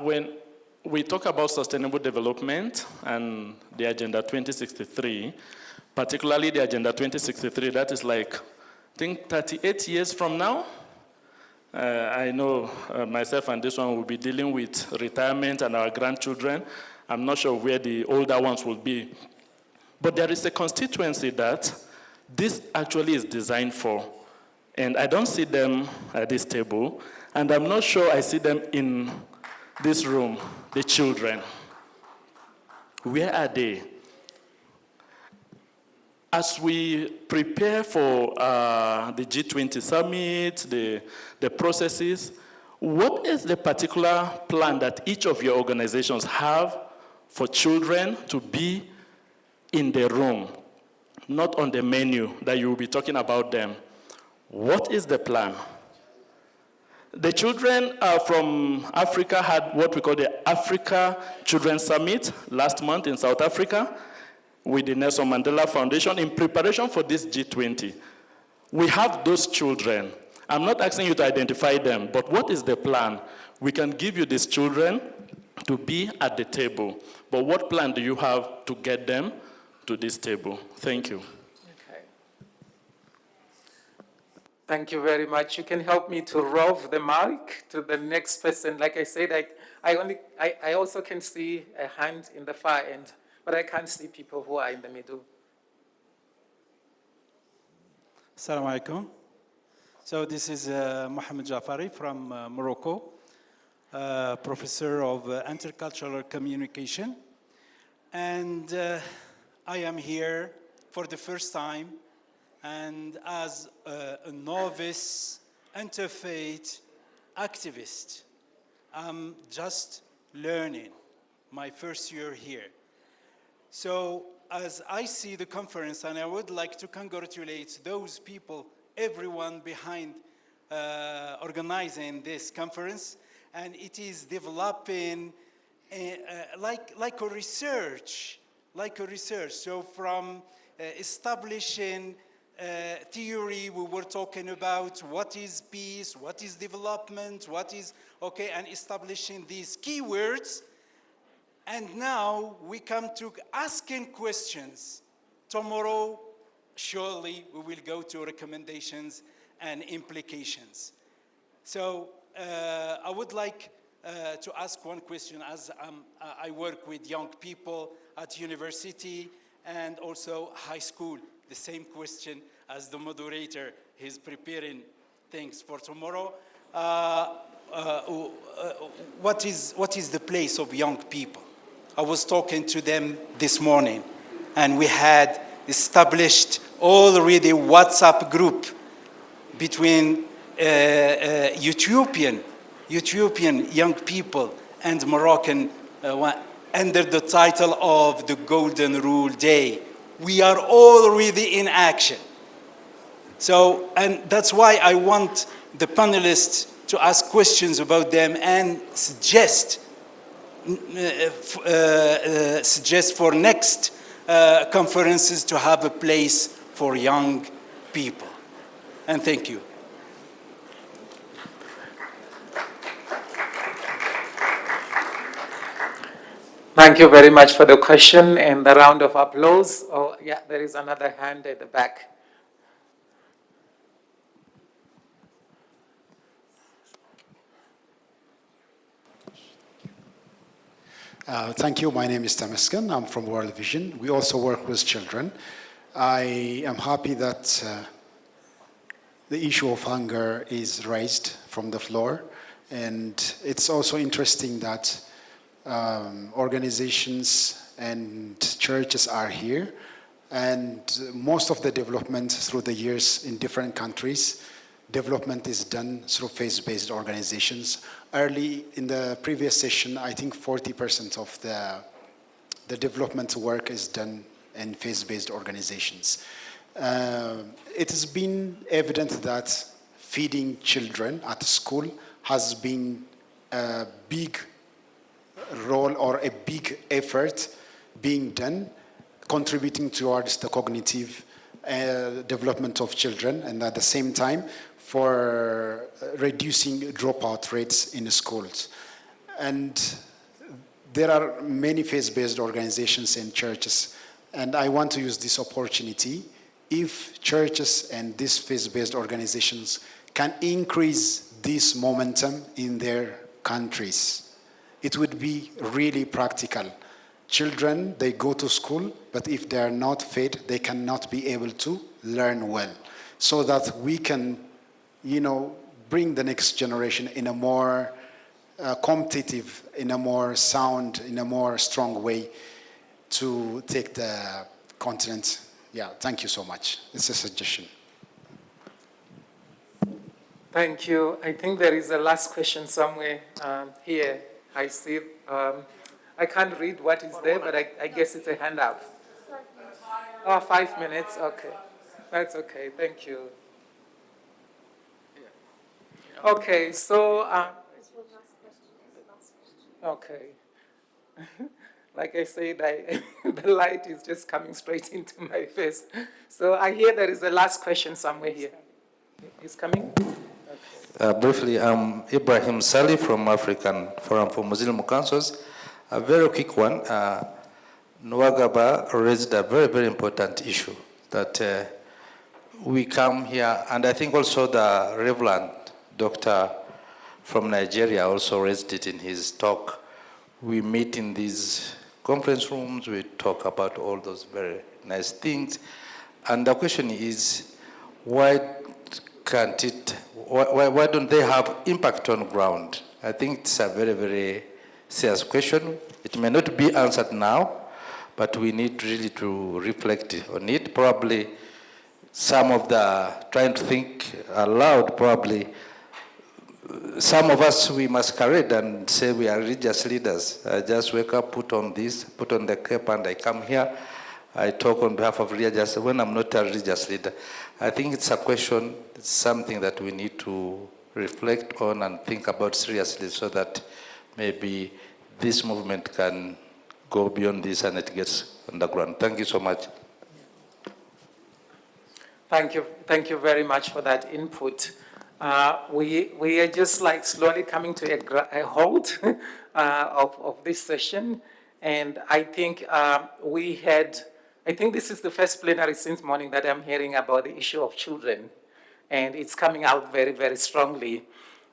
When we talk about sustainable development and the Agenda 2063, particularly the Agenda 2063, that is like, I think 38 years from now. I know myself and this one will be dealing with retirement and our grandchildren. I'm not sure where the older ones will be. But there is a constituency that this actually is designed for. And I don't see them at this table. And I'm not sure I see them in this room, the children. Where are they? As we prepare for the G20 summit, the processes, what is the particular plan that each of your organizations have for children to be in the room, not on the menu that you will be talking about them? What is the plan? The children from Africa had what we call the Africa Children's Summit last month in South Africa with the Nelson Mandela Foundation in preparation for this G20. We have those children. I'm not asking you to identify them, but what is the plan? We can give you these children to be at the table, but what plan do you have to get them to this table? Thank you. Thank you very much. You can help me to rove the mic to the next person. Like I said, I also can see a hand in the far end, but I can't see people who are in the middle. Assalamu alaikum. So this is Mohammed Jafari from Morocco, professor of intercultural communication. And I am here for the first time, and as a novice interfaith activist. I'm just learning, my first year here. So as I see the conference, and I would like to congratulate those people, everyone behind organizing this conference, and it is developing like a research. So from establishing theory, we were talking about what is peace, what is development, what is, and establishing these keywords. And now we come to asking questions. Tomorrow, surely we will go to recommendations and implications. So I would like to ask one question, as I work with young people at university and also high school. The same question as the moderator. He's preparing things for tomorrow. What is the place of young people? I was talking to them this morning, and we had established already WhatsApp group between Ethiopian young people and Moroccan under the title of the Golden Rule Day. We are already in action. So, and that's why I want the panelists to ask questions about them and suggest for next conferences to have a place for young people. And thank you. Thank you very much for the question and the round of applause. Oh, yeah, there is another hand at the back. Thank you. My name is Tamaskan. I'm from World Vision. We also work with children. I am happy that the issue of hunger is raised from the floor. And it's also interesting that organizations and churches are here. And most of the development through the years in different countries, development is done through faith-based organizations. Early in the previous session, I think 40% of the development work is done in faith-based organizations. It has been evident that feeding children at school has been a big role or a big effort being done, contributing towards the cognitive development of children, and at the same time for reducing dropout rates in schools. And there are many faith-based organizations and churches, and I want to use this opportunity. If churches and these faith-based organizations can increase this momentum in their countries, it would be really practical. Children, they go to school, but if they are not fed, they cannot be able to learn well. So that we can, bring the next generation in a more competitive, in a more sound, in a more strong way to take the continent. Yeah, thank you so much. It's a suggestion. Thank you. I think there is a last question somewhere here. I see. I can't read what is there, but I guess it's a hand up. Oh, 5 minutes. Okay. That's okay. Thank you. Okay, so, okay. Like I said, the light is just coming straight into my face. So I hear there is a last question somewhere here. He's coming? Okay. Briefly, I'm Ibrahim Sali from African Forum for Muslim Councils. A very quick one. Nwagaba raised a very, very important issue that we come here, and I think also the Reverend Doctor from Nigeria also raised it in his talk. We meet in these conference rooms, we talk about all those very nice things. And the question is, why don't they have impact on ground? I think it's a very, very serious question. It may not be answered now, but we need really to reflect on it. Probably some of trying to think aloud, probably some of us, we masquerade and say we are religious leaders. I just wake up, put on this, put on the cape, and I come here. I talk on behalf of religious when I'm not a religious leader. I think it's a question, it's something that we need to reflect on and think about seriously so that maybe this movement can go beyond this and it gets on the ground. Thank you so much. Thank you very much for that input. We are just like slowly coming to a halt of this session, and I think we had I think this is the first plenary since morning that I'm hearing about the issue of children, and it's coming out very, very strongly.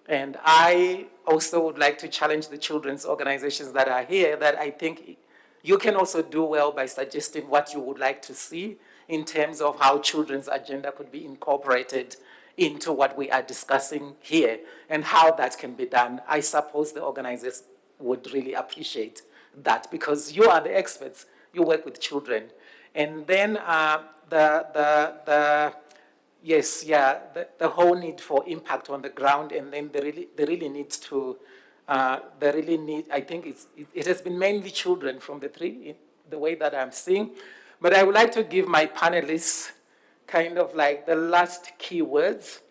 And I also would like to challenge the children's organizations that are here that I think you can also do well by suggesting what you would like to see in terms of how children's agenda could be incorporated into what we are discussing here and how that can be done. I suppose the organizers would really appreciate that because you are the experts. You work with children. And then the whole need for impact on the ground, and then I think it has been mainly children from the three, the way that I'm seeing. But I would like to give my panelists kind of like the last key words.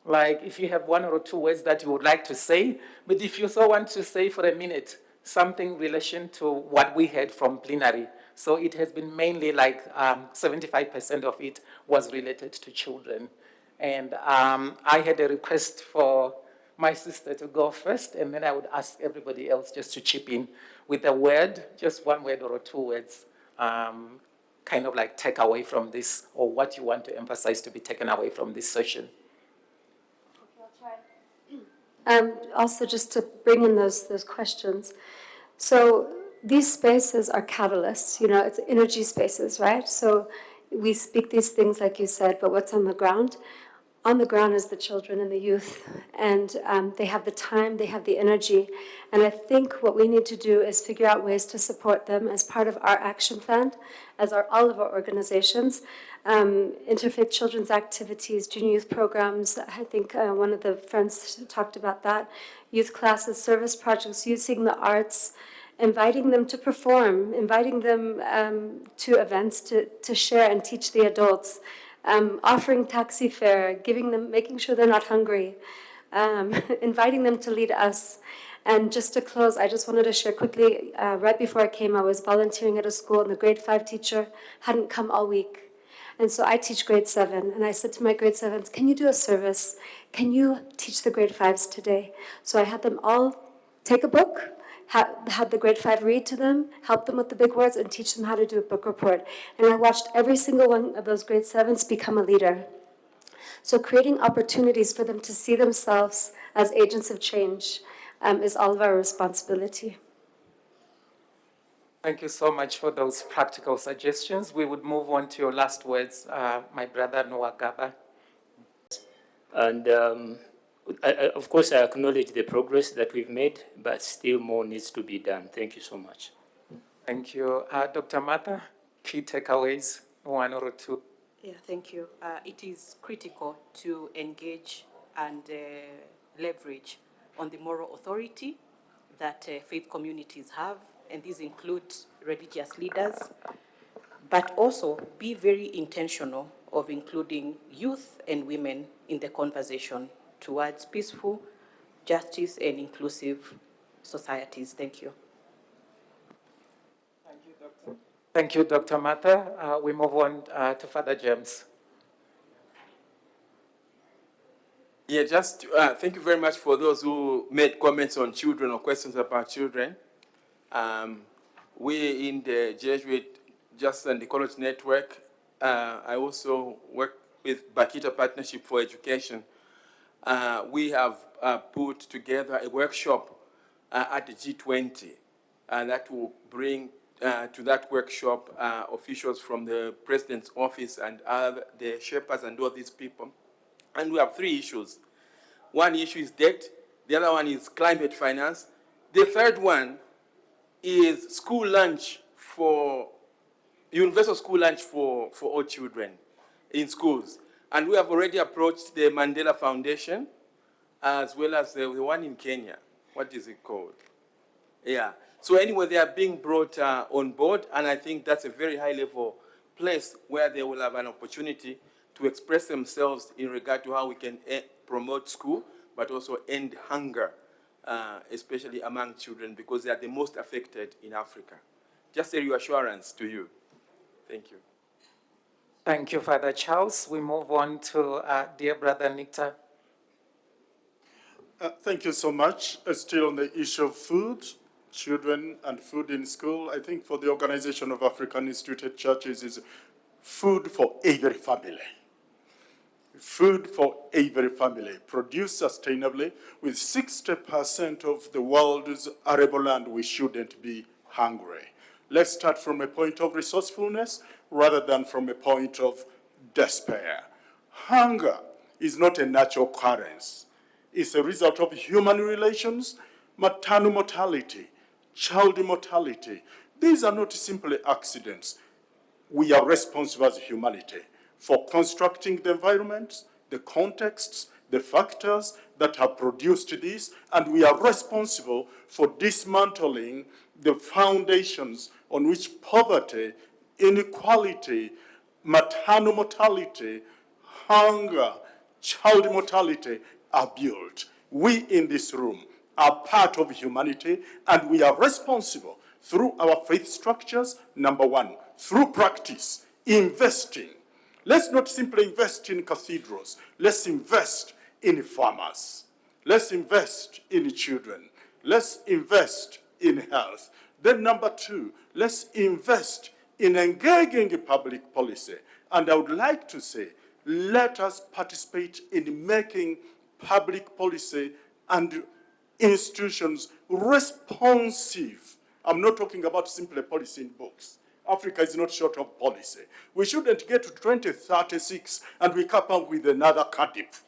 Like if you have one or two words that you would like to say, but if you also want to say for a minute something in relation to what we heard from plenary. So it has been mainly like 75% of it was related to children. And I had a request for my sister to go first, and then I would ask everybody else just to chip in with a word, just one word or two words, kind of like take away from this, or what you want to emphasize to be taken away from this session. Also, just to bring in those questions. So these spaces are catalysts, it's energy spaces, right? So we speak these things like you said, but what's on the ground? On the ground is the children and the youth, and they have the time, they have the energy, and I think what we need to do is figure out ways to support them as part of our action plan, as are all of our organizations. Interfaith children's activities, junior youth programs, I think one of the friends talked about that, youth classes, service projects, using the arts, inviting them to perform, inviting them to events to share and teach the adults, offering taxi fare, making sure they're not hungry, inviting them to lead us. And just to close, I just wanted to share quickly, right before I came, I was volunteering at a school, and the grade 5 teacher hadn't come all week. And so I teach grade 7, and I said to my grade 7s, can you do a service? Can you teach the grade 5s today? So I had them all take a book, had the grade 5 read to them, help them with the big words, and teach them how to do a book report. And I watched every single one of those grade 7s become a leader. So creating opportunities for them to see themselves as agents of change is all of our responsibility. Thank you so much for those practical suggestions. We would move on to your last words, my brother Noah Gaba. And of course, I acknowledge the progress that we've made, but still more needs to be done. Thank you so much. Thank you. Dr. Martha, key takeaways, one or two. Yeah, thank you. It is critical to engage and leverage on the moral authority that faith communities have, and these include religious leaders, but also be very intentional of including youth and women in the conversation towards peaceful, justice, and inclusive societies. Thank you. Thank you, Doctor. Thank you, Dr. Martha. We move on to Father James. Yeah, just thank you very much for those who made comments on children or questions about children. We in the Jesuit Justice and Ecology Network, I also work with Bakita Partnership for Education. We have put together a workshop at the G20, and that will bring to that workshop officials from the President's office and the Shepherds and all these people. And we have 3 issues. One issue is debt, the other one is climate finance, the third one is school lunch universal school lunch for all children in schools. And we have already approached the Mandela Foundation, as well as the one in Kenya. What is it called? Yeah. So anyway, they are being brought on board, and I think that's a very high-level place where they will have an opportunity to express themselves in regard to how we can promote school, but also end hunger, especially among children, because they are the most affected in Africa. Just a reassurance to you. Thank you. Thank you, Father Charles. We move on to dear brother Nikta. Thank you so much. Still on the issue of food. children and food in school. I think for the Organization of African Instituted Churches is food for every family. Food for every family, produced sustainably. With 60% of the world's arable land, we shouldn't be hungry. Let's start from a point of resourcefulness rather than from a point of despair. Hunger is not a natural occurrence. It's a result of human relations, maternal mortality, child mortality. These are not simply accidents. We are responsible as humanity for constructing the environments, the contexts, the factors that have produced this, and we are responsible for dismantling the foundations on which poverty, inequality, maternal mortality, hunger, child mortality are built. We in this room are part of humanity, and we are responsible through our faith structures, number one, through practice, investing. Let's not simply invest in cathedrals. Let's invest in farmers. Let's invest in children. Let's invest in health. Then number two, let's invest in engaging public policy. And I would like to say, let us participate in making public policy and institutions responsive. I'm not talking about simply policy in books. Africa is not short of policy. We shouldn't get to 2036 and we come up with another Cardiff.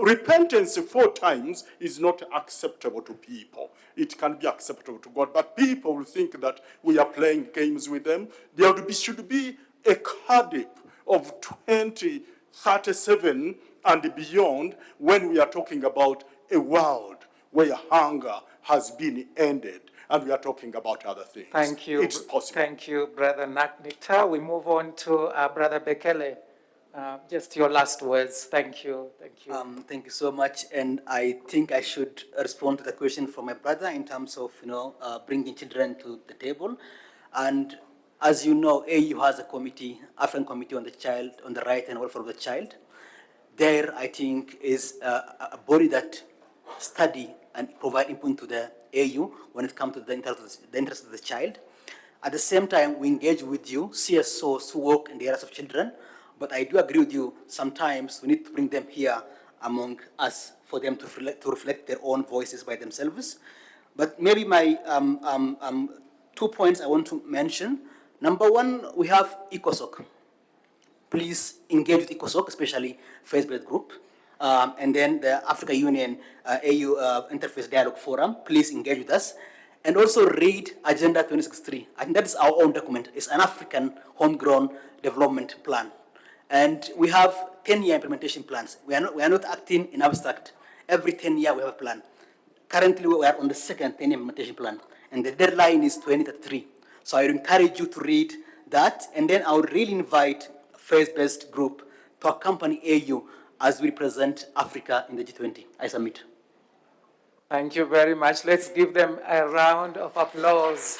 Repentance 4 times is not acceptable to people. It can be acceptable to God, but people will think that we are playing games with them. There should be a Cardiff of 2037 and beyond when we are talking about a world where hunger has been ended. And we are talking about other things. Thank you. It's possible. Thank you, Brother Naknita. We move on to Brother Bekele. Just your last words. Thank you. Thank you. Thank you so much. And I think I should respond to the question from my brother in terms of, bringing children to the table. And as you know, AU has a committee, African Committee on the Child, on the Right and Welfare of the Child. There, I think, is a body that study and provide input to the AU when it comes to the interest of the child. At the same time, we engage with you, CSOs who work in the areas of children, but I do agree with you, sometimes we need to bring them here among us for them to reflect their own voices by themselves. But maybe my 2 points I want to mention. Number one, we have ECOSOC. Please engage with ECOSOC, especially faith-based group. And then the Africa Union AU Interface Dialogue Forum, please engage with us. And also read Agenda 2063. I think that is our own document. It's an African homegrown development plan. And we have 10-year implementation plans. We are not acting in abstract. Every 10 years we have a plan. Currently we are on the second 10-year implementation plan. And the deadline is 2033. So I would encourage you to read that. And then I would really invite a faith-based group to accompany AU as we represent Africa in the G20. I submit. Thank you very much. Let's give them a round of applause.